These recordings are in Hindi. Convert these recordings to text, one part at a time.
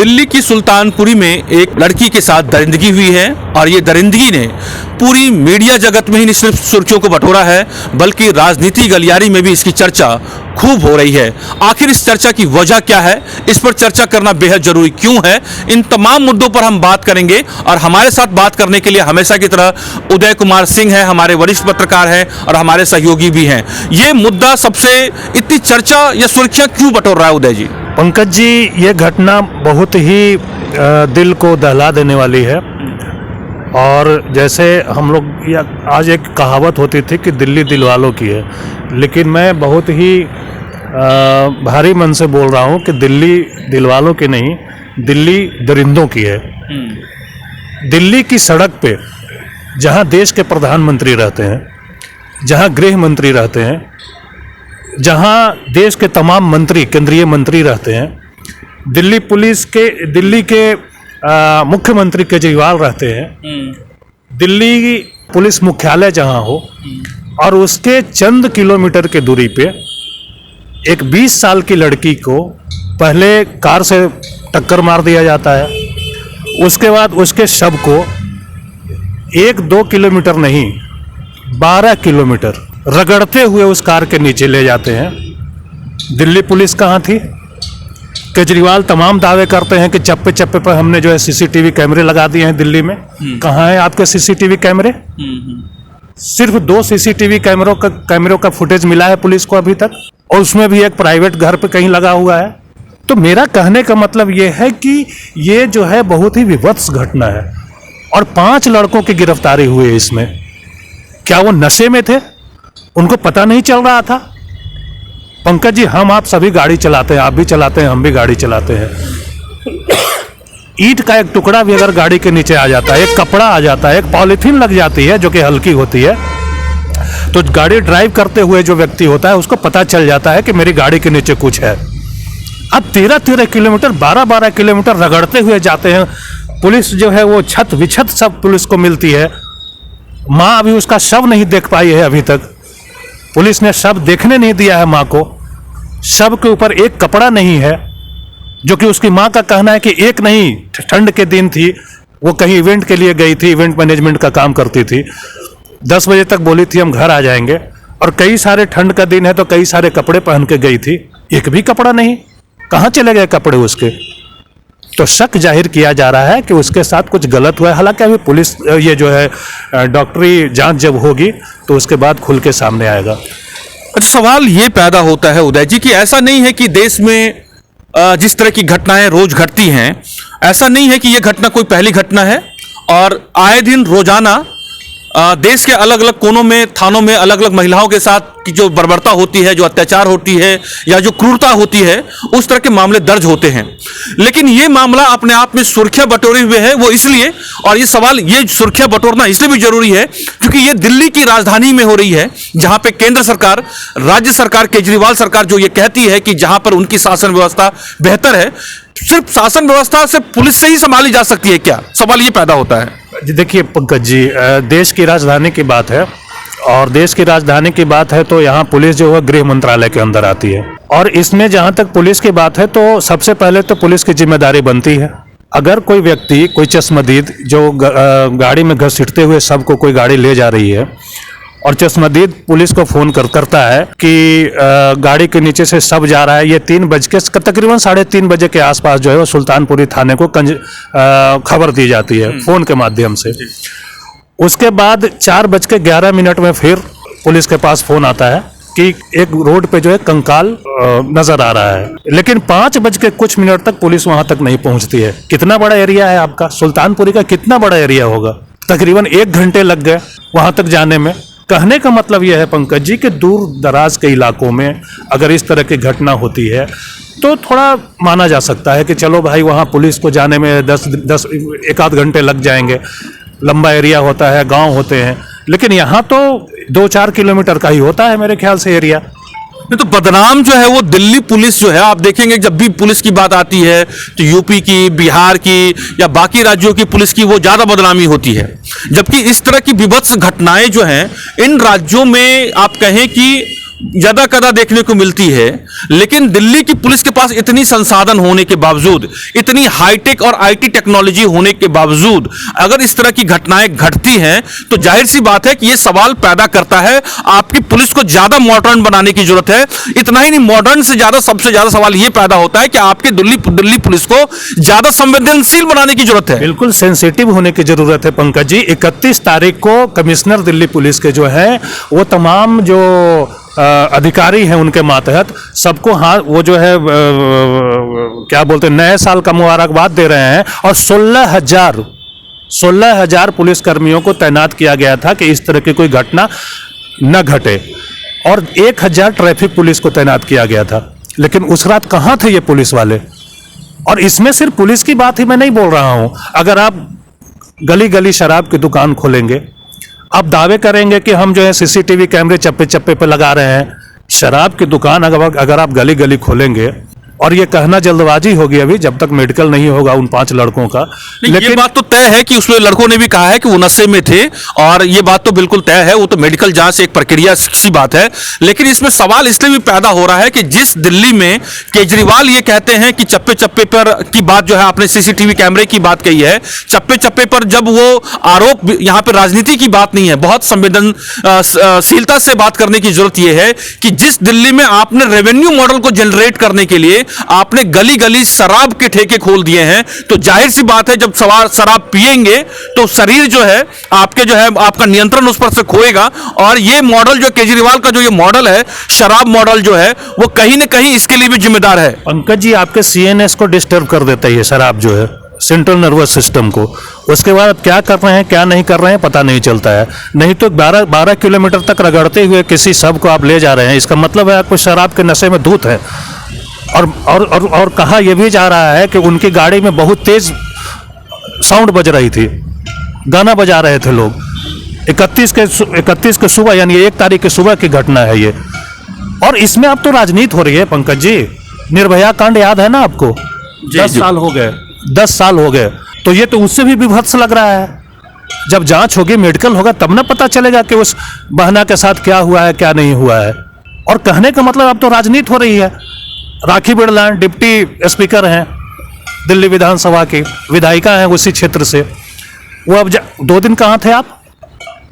दिल्ली की सुल्तानपुरी में एक लड़की के साथ दरिंदगी हुई है और ये दरिंदगी ने पूरी मीडिया जगत में ही नहीं सिर्फ सुर्खियों को बटोरा है बल्कि राजनीति गलियारी में भी इसकी चर्चा खूब हो रही है। आखिर इस चर्चा की वजह क्या है, इस पर चर्चा करना बेहद जरूरी क्यों है, इन तमाम मुद्दों पर हम बात करेंगे। और हमारे साथ बात करने के लिए हमेशा की तरह उदय कुमार सिंह है, हमारे वरिष्ठ पत्रकार हैं और हमारे सहयोगी भी हैं। ये मुद्दा सबसे इतनी चर्चा या सुर्खियां क्यों बटोर रहा है उदय जी? पंकज जी, ये घटना बहुत ही दिल को दहला देने वाली है। और जैसे हम लोग आज एक कहावत होती थी कि दिल्ली दिल वालों की है, लेकिन मैं बहुत ही भारी मन से बोल रहा हूँ कि दिल्ली दिल वालों की नहीं, दिल्ली दरिंदों की है। दिल्ली की सड़क पे जहाँ देश के प्रधानमंत्री रहते हैं, जहाँ गृह मंत्री रहते हैं, जहाँ देश के तमाम मंत्री, केंद्रीय मंत्री रहते हैं, दिल्ली के मुख्यमंत्री केजरीवाल रहते हैं, दिल्ली पुलिस मुख्यालय जहाँ हो, और उसके चंद किलोमीटर के दूरी पे एक 20 साल की लड़की को पहले कार से टक्कर मार दिया जाता है, उसके बाद उसके शव को 1-2 किलोमीटर नहीं 12 किलोमीटर रगड़ते हुए उस कार के नीचे ले जाते हैं। दिल्ली पुलिस कहाँ थी? केजरीवाल तमाम दावे करते हैं कि चप्पे चप्पे पर हमने जो है सीसीटीवी कैमरे लगा दिए हैं दिल्ली में। कहाँ है आपके सीसीटीवी कैमरे? सिर्फ 2 सीसीटीवी कैमरों का फुटेज मिला है पुलिस को अभी तक, और उसमें भी एक प्राइवेट घर पे कहीं लगा हुआ है। तो मेरा कहने का मतलब ये है कि ये जो है बहुत ही विभत्स घटना है और 5 लड़कों की गिरफ्तारी हुई है इसमें। क्या वो नशे में थे? उनको पता नहीं चल रहा था? पंकज जी, हम आप सभी गाड़ी चलाते हैं, आप भी चलाते हैं, हम भी गाड़ी चलाते हैं। ईंट का एक टुकड़ा भी अगर गाड़ी के नीचे आ जाता है, एक कपड़ा आ जाता है, एक पॉलीथीन लग जाती है जो कि हल्की होती है, तो गाड़ी ड्राइव करते हुए जो व्यक्ति होता है उसको पता चल जाता है कि मेरी गाड़ी के नीचे कुछ है। अब 13-13 किलोमीटर 12-12 किलोमीटर रगड़ते हुए जाते हैं। पुलिस जो है वो छत विछत सब पुलिस को मिलती है। माँ अभी उसका शव नहीं देख पाई है, अभी तक पुलिस ने शव देखने नहीं दिया है माँ को। शव के ऊपर एक कपड़ा नहीं है, जो कि उसकी माँ का कहना है कि एक नहीं, ठंड के दिन थी, वो कहीं इवेंट के लिए गई थी, इवेंट मैनेजमेंट का काम करती थी। 10 बजे तक बोली थी हम घर आ जाएंगे, और कई सारे ठंड का दिन है तो कई सारे कपड़े पहन के गई थी, एक भी कपड़ा नहीं। कहाँ चले गए कपड़े उसके? तो शक जाहिर किया जा रहा है कि उसके साथ कुछ गलत हुआ है। हालांकि अभी पुलिस ये जो है डॉक्टरी जांच जब होगी तो उसके बाद खुल के सामने आएगा। अच्छा, सवाल ये पैदा होता है उदय जी कि ऐसा नहीं है कि देश में जिस तरह की घटनाएं रोज घटती हैं, ऐसा नहीं है कि ये घटना कोई पहली घटना है, और आए दिन रोजाना देश के अलग अलग कोनों में, थानों में अलग अलग महिलाओं के साथ की जो बर्बरता होती है, जो अत्याचार होती है या जो क्रूरता होती है, उस तरह के मामले दर्ज होते हैं। लेकिन ये मामला अपने आप में सुर्खियां बटोरे हुए है, वो इसलिए, और ये सवाल ये सुर्खियां बटोरना इसलिए भी जरूरी है क्योंकि ये दिल्ली की राजधानी में हो रही है, जहां पे केंद्र सरकार, राज्य सरकार, केजरीवाल सरकार जो ये कहती है कि जहां पर उनकी शासन व्यवस्था बेहतर है। सिर्फ शासन व्यवस्था से पुलिस से ही संभाली जा सकती है क्या? सवाल ये पैदा होता है। देखिए पंकज जी, देश की राजधानी की बात है, और देश की राजधानी की बात है तो यहाँ पुलिस जो है गृह मंत्रालय के अंदर आती है, और इसमें जहाँ तक पुलिस की बात है तो सबसे पहले तो पुलिस की जिम्मेदारी बनती है। अगर कोई व्यक्ति, कोई चश्मदीद जो गाड़ी में घसीटते हुए सबको कोई गाड़ी ले जा रही है, और चश्मदीद पुलिस को फोन करता है कि गाड़ी के नीचे से सब जा रहा है, ये तकरीबन 3:30 बजे के आसपास जो है वो सुल्तानपुरी थाने को खबर दी जाती है फोन के माध्यम से। उसके बाद 4:11 में फिर पुलिस के पास फोन आता है कि एक रोड पे जो है कंकाल नजर आ रहा है, लेकिन 5:कुछ तक पुलिस वहां तक नहीं पहुंचती है। कितना बड़ा एरिया है आपका? सुल्तानपुरी का कितना बड़ा एरिया होगा? तकरीबन 1 घंटे लग गए वहां तक जाने में। कहने का मतलब यह है पंकज जी कि दूर दराज के इलाकों में अगर इस तरह की घटना होती है तो थोड़ा माना जा सकता है कि चलो भाई, वहाँ पुलिस को जाने में 1-8 घंटे लग जाएंगे, लंबा एरिया होता है, गांव होते हैं। लेकिन यहाँ तो 2-4 किलोमीटर का ही होता है मेरे ख्याल से एरिया। तो बदनाम जो है वो दिल्ली पुलिस जो है, आप देखेंगे जब भी पुलिस की बात आती है तो यूपी की, बिहार की या बाकी राज्यों की पुलिस की वो ज्यादा बदनामी होती है, जबकि इस तरह की विभत्स घटनाएं जो हैं इन राज्यों में आप कहें कि ज्यादा कदा देखने को मिलती है, लेकिन दिल्ली की पुलिस के पास इतनी संसाधन होने के बावजूद, इतनी हाईटेक और आईटी टेक्नोलॉजी होने के बावजूद अगर इस तरह की घटनाएं घटती हैं तो जाहिर सी बात है कि यह सवाल पैदा करता है आपकी पुलिस को ज्यादा मॉडर्न बनाने की जरूरत है। इतना ही नहीं, मॉडर्न से ज्यादा सबसे ज्यादा सवाल यह पैदा होता है कि आपके दिल्ली पुलिस को ज्यादा संवेदनशील बनाने की जरूरत है। बिल्कुल सेंसिटिव होने की जरूरत है पंकज जी। 31 तारीख को कमिश्नर दिल्ली पुलिस के जो है वो तमाम जो अधिकारी हैं उनके मातहत सबको वो जो है क्या बोलते हैं, नए साल का मुबारकबाद दे रहे हैं और 16,000 पुलिस कर्मियों को तैनात किया गया था कि इस तरह की कोई घटना न घटे और 1,000 ट्रैफिक पुलिस को तैनात किया गया था। लेकिन उस रात कहाँ थे ये पुलिस वाले? और इसमें सिर्फ पुलिस की बात ही मैं नहीं बोल रहा हूं। अगर आप गली गली शराब की दुकान खोलेंगे, आप दावे करेंगे कि हम जो है सीसीटीवी कैमरे चप्पे चप्पे पे लगा रहे हैं। शराब की दुकान अगर आप गली गली खोलेंगे, और ये कहना जल्दबाजी होगी अभी जब तक मेडिकल नहीं होगा उन 5 लड़कों का। लेकिन ये बात तो तय है कि उसमें लड़कों ने भी कहा है कि वो नशे में थे और ये बात तो बिल्कुल तय है, वो तो मेडिकल जांच एक प्रक्रिया सी बात है। लेकिन इसमें सवाल इसलिए भी पैदा हो रहा है कि जिस दिल्ली में केजरीवाल ये कहते हैं कि चप्पे चप्पे पर की बात जो है, आपने सीसीटीवी कैमरे की बात कही है, चप्पे चप्पे पर जब वो आरोप, यहाँ पे राजनीति की बात नहीं है, बहुत संवेदनशीलता से बात करने की जरूरत यह है कि जिस दिल्ली में आपने रेवेन्यू मॉडल को जनरेट करने के लिए आपने गली गली शराब के ठेके खोल दिए हैं, तो जाहिर सी बात है जब शराब पिएंगे तो शरीर जो है आपके जो है आपका नियंत्रण उस पर से खोएगा। और ये मॉडल जो केजरीवाल का जो ये मॉडल है, शराब मॉडल जो है, वो कहीं ना कहीं इसके लिए भी जिम्मेदार है। पंकज जी, आपके सीएनएस को डिस्टर्ब कर देता है ये शराब जो है, सेंट्रल नर्वस सिस्टम को। उसके बाद क्या कर रहे हैं क्या नहीं कर रहे हैं पता नहीं चलता है। नहीं तो 12 किलोमीटर तक रगड़ते हुए किसी शव को आप ले जा रहे हैं, इसका मतलब है आपको शराब के नशे में धूत है। और कहा यह भी जा रहा है कि उनकी गाड़ी में बहुत तेज साउंड बज रही थी, गाना बजा रहे थे लोग। 31 के सुबह, यानी 1 तारीख की सुबह की घटना है ये। और इसमें अब तो राजनीति हो रही है पंकज जी। निर्भया कांड याद है ना आपको? 10 साल हो गए, 10 साल हो गए। तो ये तो उससे भी विभत्स लग रहा है। जब जांच होगी, मेडिकल होगा, तब ना पता चलेगा कि उस बहना के साथ क्या हुआ है क्या नहीं हुआ है। और कहने का मतलब अब तो राजनीति हो रही है। राखी बिरला डिप्टी स्पीकर हैं दिल्ली विधानसभा की, विधायिका हैं उसी क्षेत्र से। वो अब 2 दिन कहाँ थे आप?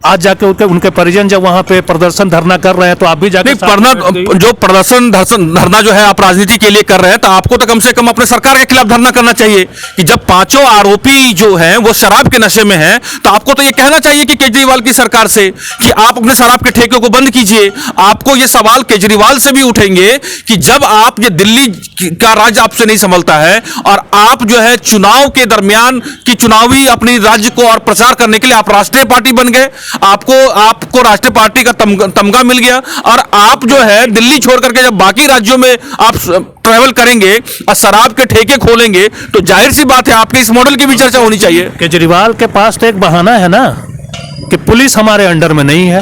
आज जाके उनके परिजन जब वहां पे प्रदर्शन धरना कर रहे हैं तो आप भी जाके जो प्रदर्शन धरना जो है आप राजनीति के लिए कर रहे हैं, तो आपको तो कम से कम अपने सरकार के खिलाफ धरना करना चाहिए कि जब 5 आरोपी जो हैं वो शराब के नशे में हैं, तो आपको तो ये कहना चाहिए कि केजरीवाल की सरकार से कि आप अपने शराब के ठेके को बंद कीजिए। आपको ये सवाल केजरीवाल से भी उठेंगे कि जब आप ये दिल्ली का राज्य आपसे नहीं संभलता है और आप जो है चुनाव के दरमियान की चुनावी अपनी राज्य को और प्रचार करने के लिए आप राष्ट्रीय पार्टी बन गए, आपको राष्ट्रीय पार्टी का तमगा मिल गया और आप जो है दिल्ली छोड़ करके जब बाकी राज्यों में आप ट्रैवल करेंगे और शराब के ठेके खोलेंगे, तो जाहिर सी बात है आपके इस मॉडल की भी चर्चा होनी चाहिए। केजरीवाल के पास तो एक बहाना है ना कि पुलिस हमारे अंडर में नहीं है।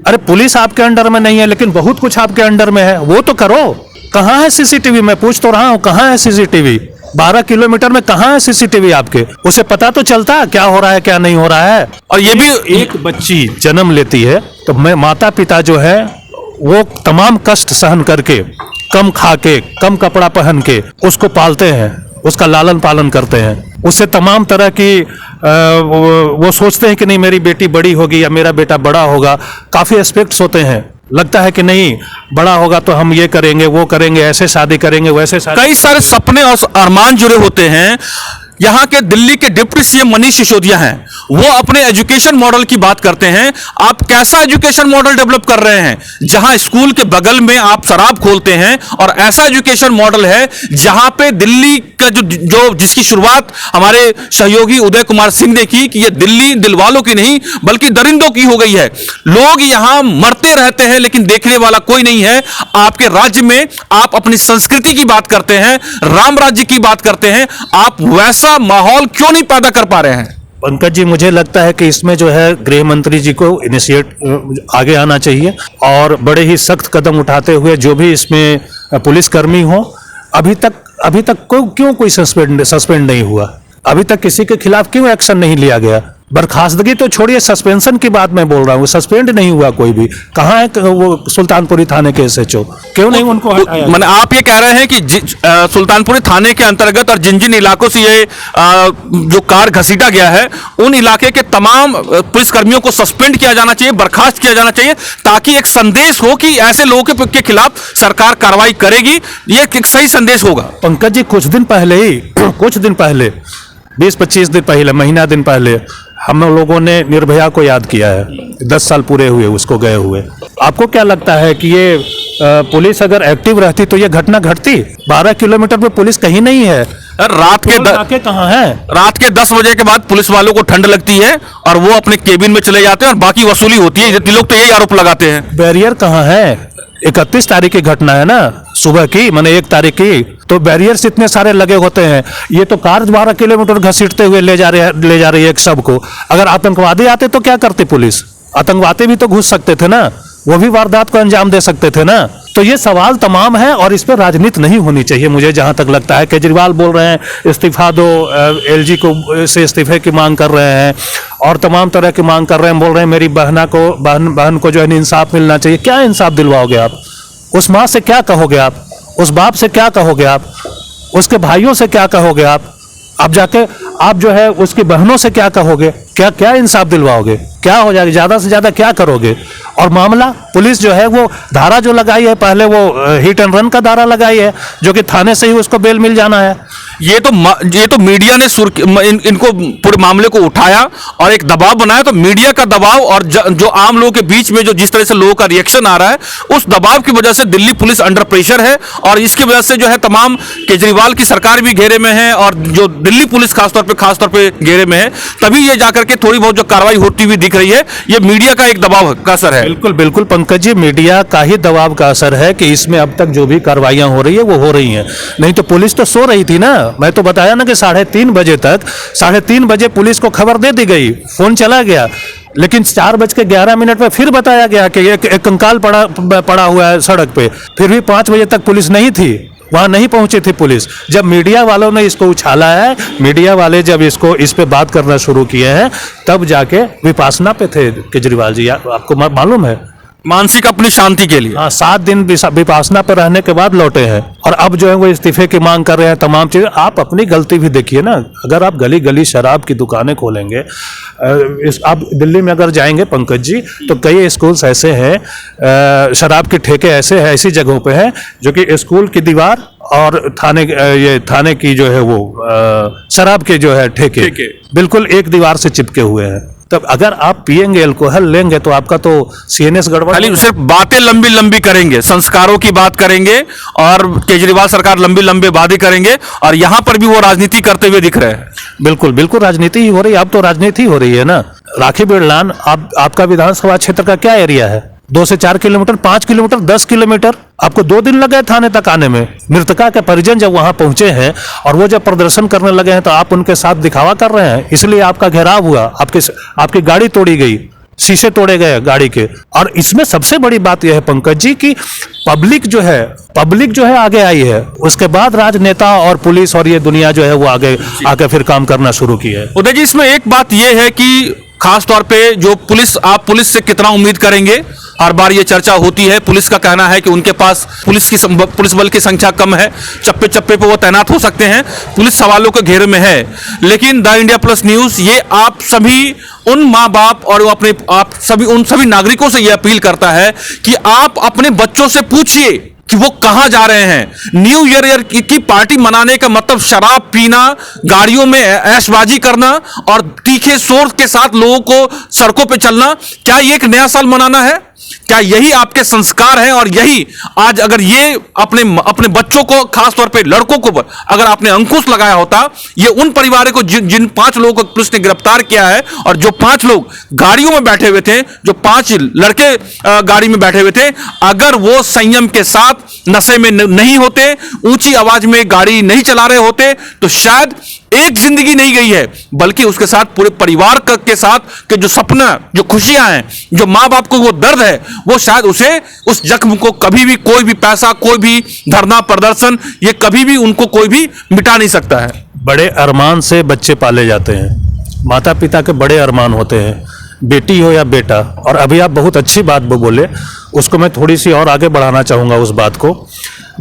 अरे पुलिस आपके अंडर में नहीं है, लेकिन बहुत कुछ आपके अंडर में है, वो तो करो। कहां है सीसीटीवी? मैं पूछ तो रहा हूं, कहां है सीसीटीवी? 12 किलोमीटर में कहां है सीसीटीवी आपके? उसे पता तो चलता क्या हो रहा है क्या नहीं हो रहा है। और ये भी एक बच्ची जन्म लेती है तो माता पिता जो है वो तमाम कष्ट सहन करके, कम खा के, कम कपड़ा पहन के उसको पालते हैं, उसका लालन पालन करते हैं। उससे तमाम तरह की वो सोचते हैं कि नहीं मेरी बेटी बड़ी होगी या मेरा बेटा बड़ा होगा। काफी एस्पेक्ट्स होते हैं, लगता है कि नहीं बड़ा होगा तो हम ये करेंगे वो करेंगे, ऐसे शादी करेंगे वैसे शादी। कई सारे सपने और अरमान जुड़े होते हैं। यहाँ के दिल्ली के डिप्टी सीएम मनीष सिसोदिया हैं, वो अपने एजुकेशन मॉडल की बात करते हैं। आप कैसा एजुकेशन मॉडल डेवलप कर रहे हैं जहां स्कूल के बगल में आप शराब खोलते हैं, और ऐसा एजुकेशन मॉडल है जहां पे दिल्ली का जो जिसकी शुरुआत हमारे सहयोगी उदय कुमार सिंह ने की कि ये दिल्ली दिल वालों की नहीं बल्कि दरिंदों की हो गई है। लोग यहां मरते रहते हैं लेकिन देखने वाला कोई नहीं है। आपके राज्य में आप अपनी संस्कृति की बात करते हैं, राम राज्य की बात करते हैं, आप वैसा माहौल क्यों नहीं पैदा कर पा रहे हैं? पंकज जी, मुझे लगता है कि इसमें जो है गृह मंत्री जी को आगे आना चाहिए और बड़े ही सख्त कदम उठाते हुए जो भी इसमें पुलिसकर्मी हो, अभी तक क्यों कोई सस्पेंड नहीं हुआ? अभी तक किसी के खिलाफ क्यों एक्शन नहीं लिया गया? बर्खास्तगी तो छोड़िए, सस्पेंशन की बात मैं बोल रहा हूँ, सस्पेंड नहीं हुआ कोई भी। कहाँ है वो सुल्तानपुरी थाने के एसएचओ, क्यों नहीं उनको हटाया? मैंने आप ये कह रहे हैं कि सुल्तानपुरी थाने के अंतर्गत और जिन जिन इलाकों से ये जो कार घसीटा गया है, उन इलाके के तमाम पुलिसकर्मियों को सस्पेंड किया जाना चाहिए, बर्खास्त किया जाना चाहिए, ताकि एक संदेश हो कि ऐसे लोगों के खिलाफ सरकार कार्रवाई करेगी। ये एक सही संदेश होगा। पंकज जी, कुछ दिन पहले 20-25 दिन पहले, महीना दिन पहले हम लोगों ने निर्भया को याद किया है। 10 साल पूरे हुए उसको गए हुए। आपको क्या लगता है कि ये पुलिस अगर एक्टिव रहती तो ये घटना घटती? 12 किलोमीटर पे पुलिस कहीं नहीं है। रात के कहाँ है? रात के 10 बजे के बाद पुलिस वालों को ठंड लगती है और वो अपने केबिन में चले जाते हैं और बाकी वसूली होती है। ये लोग तो यही आरोप लगाते हैं। बैरियर कहाँ है? 31 तारीख की घटना है ना, सुबह की, मैंने 1 तारीख की, तो बैरियर्स इतने सारे लगे होते हैं। ये तो कार 12 किलोमीटर घसीटते हुए ले जा रही है एक सबको। अगर आतंकवादी आते तो क्या करती पुलिस? आतंकवादी भी तो घुस सकते थे ना, वो भी वारदात को अंजाम दे सकते थे ना। तो ये सवाल तमाम है और इस पर राजनीति नहीं होनी चाहिए, मुझे जहां तक लगता है। केजरीवाल बोल रहे हैं इस्तीफा दो, एलजी को से इस्तीफे की मांग कर रहे हैं और तमाम तरह की मांग कर रहे हैं। बोल रहे हैं मेरी बहन को जो है इंसाफ मिलना चाहिए। क्या इंसाफ दिलवाओगे आप? उस माँ से क्या कहोगे आप? उस बाप से क्या कहोगे आप? उसके भाइयों से क्या कहोगे आप? अब जाके आप जो है उसकी बहनों से क्या कहोगे? क्या इंसाफ दिलवाओगे? क्या हो जाएगा? ज्यादा से ज्यादा क्या करोगे? और मामला पुलिस जो है वो धारा जो लगाई है, पहले वो हिट एंड रन का धारा लगाई है, जो कि थाने से ही उसको बेल मिल जाना है। ये तो मीडिया ने इनको पूरे मामले को उठाया और एक दबाव बनाया। तो मीडिया का दबाव और जो आम लोगों के बीच में जो जिस तरह से लोगों का रिएक्शन आ रहा है, उस दबाव की वजह से दिल्ली पुलिस अंडर प्रेशर है और इसकी वजह से जो है तमाम केजरीवाल की सरकार भी घेरे में है और जो दिल्ली पुलिस खासतौर पे घेरे में है। तभी ये जाकर के थोड़ी बहुत जो कार्रवाई होती हुई दिख रही है, ये मीडिया का एक दबाव का असर है। बिल्कुल बिल्कुल पंकज जी, मीडिया का ही दबाव का असर है कि इसमें अब तक जो भी कार्रवाइयां हो रही है वो हो रही हैं। नहीं तो पुलिस तो सो रही थी ना। मैं तो बताया ना कि 3:30 बजे तक, 3:30 बजे पुलिस को खबर दे दी गई, फोन चला गया, लेकिन 4:11 पे फिर बताया गया कि एक कंकाल पड़ा हुआ है सड़क पे। फिर भी 5 बजे तक पुलिस नहीं थी, वहां नहीं पहुंची थी पुलिस। जब मीडिया वालों ने इसको उछाला है, मीडिया वाले जब इस पे बात करना शुरू किए हैं, तब जाके विपासना पे थे केजरीवाल जी। आपको मालूम है, मानसिक अपनी शांति के लिए। हाँ, 7 दिन विपासना पर रहने के बाद लौटे हैं और अब जो है वो इस्तीफे की मांग कर रहे हैं। तमाम चीजें, आप अपनी गलती भी देखिए ना। अगर आप गली गली शराब की दुकानें खोलेंगे, आप दिल्ली में अगर जाएंगे पंकज जी, तो कई स्कूल्स ऐसे हैं, शराब के ठेके ऐसी जगहों पे हैं जो कि स्कूल की दीवार और थाने की जो है वो शराब के जो है ठेके बिल्कुल एक दीवार से चिपके हुए हैं। तब अगर आप पिएंगे, अल्कोहल लेंगे, तो आपका तो सीएनएस गड़बड़। खाली सिर्फ बातें लंबी लंबी करेंगे, संस्कारों की बात करेंगे और केजरीवाल सरकार लंबी लंबी वादे करेंगे और यहां पर भी वो राजनीति करते हुए दिख रहे हैं। बिल्कुल बिल्कुल राजनीति ही हो रही है। अब तो राजनीति हो रही है ना। राखी बिरलान, आपका विधानसभा क्षेत्र का क्या एरिया है? 2 से 4 किलोमीटर, 5 किलोमीटर, 10 किलोमीटर। आपको 2 दिन लगे थाने तक आने में। मृतका के परिजन जब वहां पहुंचे हैं और वो जब प्रदर्शन करने लगे हैं, तो आप उनके साथ दिखावा कर रहे हैं, इसलिए आपका घेराव हुआ, आपकी गाड़ी तोड़ी गई, शीशे तोड़े गए गाड़ी के। और इसमें सबसे बड़ी बात यह है पंकज जी कि पब्लिक जो है आगे आई है। उसके बाद राजनेता और पुलिस और ये दुनिया जो है वो आगे फिर काम करना शुरू की है। उदय जी, इसमें एक बात यह है कि खास तौर पे जो आप पुलिस से कितना उम्मीद करेंगे? हर बार ये चर्चा होती है। पुलिस का कहना है कि उनके पास पुलिस बल की संख्या कम है, चप्पे चप्पे पे वो तैनात हो सकते हैं, पुलिस सवालों के घेरे में है। लेकिन द इंडिया प्लस न्यूज ये आप सभी उन माँ बाप और उन सभी नागरिकों से ये अपील करता है कि आप अपने बच्चों से पूछिए कि वो कहां जा रहे हैं। न्यू ईयर की पार्टी मनाने का मतलब शराब पीना, गाड़ियों में ऐशबाजी करना और तीखे शोर के साथ लोगों को सड़कों पे चलना, क्या ये एक नया साल मनाना है? क्या यही आपके संस्कार हैं? और यही आज अगर ये अपने बच्चों को, खास तौर पे लड़कों को अगर आपने अंकुश लगाया होता, ये उन परिवारों को जिन 5 लोगों को पुलिस ने गिरफ्तार किया है और जो 5 लोग गाड़ियों में बैठे हुए थे, जो 5 लड़के गाड़ी में बैठे हुए थे, अगर वो संयम के साथ नशे में नहीं होते, ऊंची आवाज में गाड़ी नहीं चला रहे होते, तो शायद एक जिंदगी नहीं गई है, बल्कि उसके साथ पूरे परिवार के साथ के जो सपना, जो खुशियां हैं, जो माँ बाप को वो दर्द है, वो शायद उस जख्म को कभी भी कोई भी पैसा, कोई भी धरना प्रदर्शन, ये कभी भी उनको कोई भी मिटा नहीं सकता है। बड़े अरमान से बच्चे पाले जाते हैं, माता पिता के बड़े अरमान होते हैं, बेटी हो या बेटा। और अभी आप बहुत अच्छी बात बोले, उसको मैं थोड़ी सी और आगे बढ़ाना चाहूँगा उस बात को।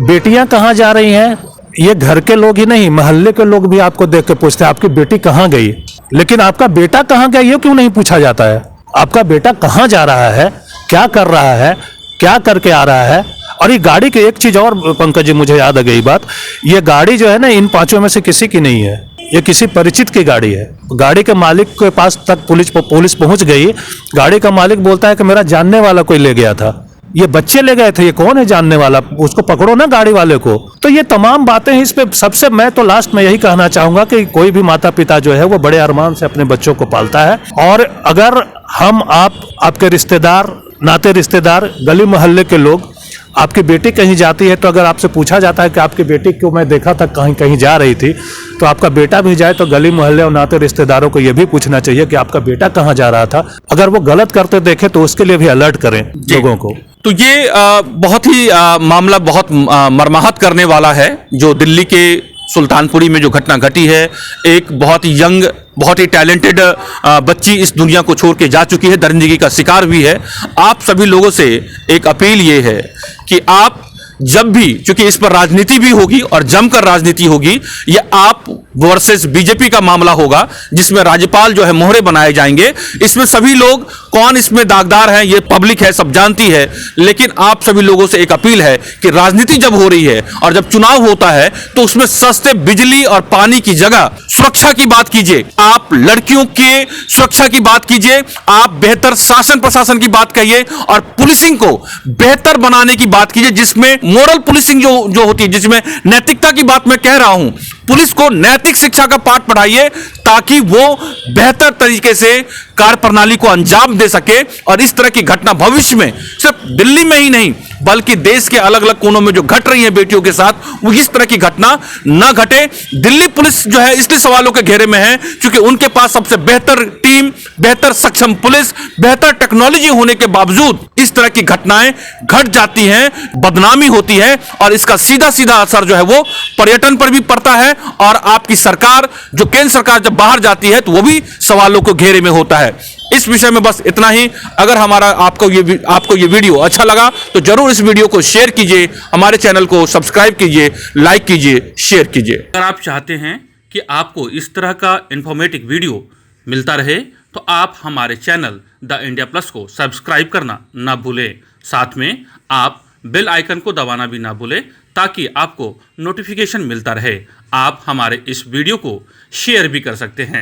बेटियां कहाँ जा रही हैं, ये घर के लोग ही नहीं, मोहल्ले के लोग भी आपको देख के पूछते हैं आपकी बेटी कहाँ गई, लेकिन आपका बेटा कहाँ गया ये क्यों नहीं पूछा जाता है। आपका बेटा कहाँ जा रहा है, क्या कर रहा है, क्या करके आ रहा है। और ये गाड़ी की एक चीज और पंकज जी मुझे याद आ गई बात, ये गाड़ी जो है ना इन पांचों में से किसी की नहीं है, ये किसी परिचित की गाड़ी है। गाड़ी के मालिक के पास तक पुलिस पहुंच गई, गाड़ी का मालिक बोलता है कि मेरा जानने वाला कोई ले गया था, ये बच्चे ले गए थे, ये कौन है जानने वाला, उसको पकड़ो ना गाड़ी वाले को। तो ये तमाम बातें इस पे सबसे मैं तो लास्ट में यही कहना चाहूंगा कि कोई भी माता पिता जो है वो बड़े अरमान से अपने बच्चों को पालता है। और अगर हम आपके रिश्तेदार, नाते रिश्तेदार, गली मोहल्ले के लोग, आपकी बेटी कहीं जाती है तो अगर आपसे पूछा जाता है कि आपकी बेटी को मैं देखा था कहीं कहीं जा रही थी, तो आपका बेटा भी जाए तो गली मोहल्ले और नाते रिश्तेदारों को यह भी पूछना चाहिए कि आपका बेटा कहाँ जा रहा था। अगर वो गलत करते देखे तो उसके लिए भी अलर्ट करें लोगों को। तो ये बहुत ही मामला बहुत मर्माहत करने वाला है जो दिल्ली के सुल्तानपुरी में जो घटना घटी है। एक बहुत ही यंग, बहुत ही टैलेंटेड बच्ची इस दुनिया को छोड़ के जा चुकी है, दरिंदगी का शिकार भी है। आप सभी लोगों से एक अपील ये है कि आप जब भी, क्योंकि इस पर राजनीति भी होगी और जमकर राजनीति होगी, ये आप वर्सेस बीजेपी का मामला होगा जिसमें राज्यपाल जो है मोहरे बनाए जाएंगे। इसमें सभी लोग, कौन इसमें दागदार है ये पब्लिक है, सब जानती है, लेकिन आप सभी लोगों से एक अपील है कि राजनीति जब हो रही है और जब चुनाव होता है तो उसमें सस्ते बिजली और पानी की जगह सुरक्षा की बात कीजिए, आप लड़कियों के सुरक्षा की बात कीजिए, आप बेहतर शासन प्रशासन की बात कहिए और पुलिसिंग को बेहतर बनाने की बात कीजिए, जिसमें मोरल पुलिसिंग जो होती है, जिसमें नैतिकता की बात मैं कह रहा हूं। पुलिस को नैतिक शिक्षा का पाठ पढ़ाइए ताकि वो बेहतर तरीके से कार्य प्रणाली को अंजाम दे सके और इस तरह की घटना भविष्य में सिर्फ दिल्ली में ही नहीं बल्कि देश के अलग अलग कोनों में जो घट रही है बेटियों के साथ, वो इस तरह की घटना न घटे। दिल्ली पुलिस जो है इसलिए सवालों के घेरे में है क्योंकि उनके पास सबसे बेहतर टीम, बेहतर सक्षम पुलिस, बेहतर टेक्नोलॉजी होने के बावजूद इस तरह की घटनाएं घट जाती हैं, बदनामी होती है और इसका सीधा सीधा असर जो है वो पर्यटन पर भी पड़ता है और आपकी सरकार, जो केंद्र सरकार जब बाहर जाती है तो वो भी सवालों को घेरे में होता है। इस विषय में बस इतना ही। अगर हमारा आपको ये वीडियो अच्छा लगा तो जरूर इस वीडियो को शेयर कीजिए, हमारे चैनल को सब्सक्राइब कीजिए, लाइक कीजिए, शेयर कीजिए। अगर आप चाहते हैं कि आपको इस तरह का इंफॉर्मेटिव वीडियो मिलता रहे तो आप हमारे चैनल द इंडिया प्लस को सब्सक्राइब करना ना भूलें। साथ में आप बेल आइकन को दबाना भी ना भूलें ताकि आपको नोटिफिकेशन मिलता रहे। आप हमारे इस वीडियो को शेयर भी कर सकते हैं।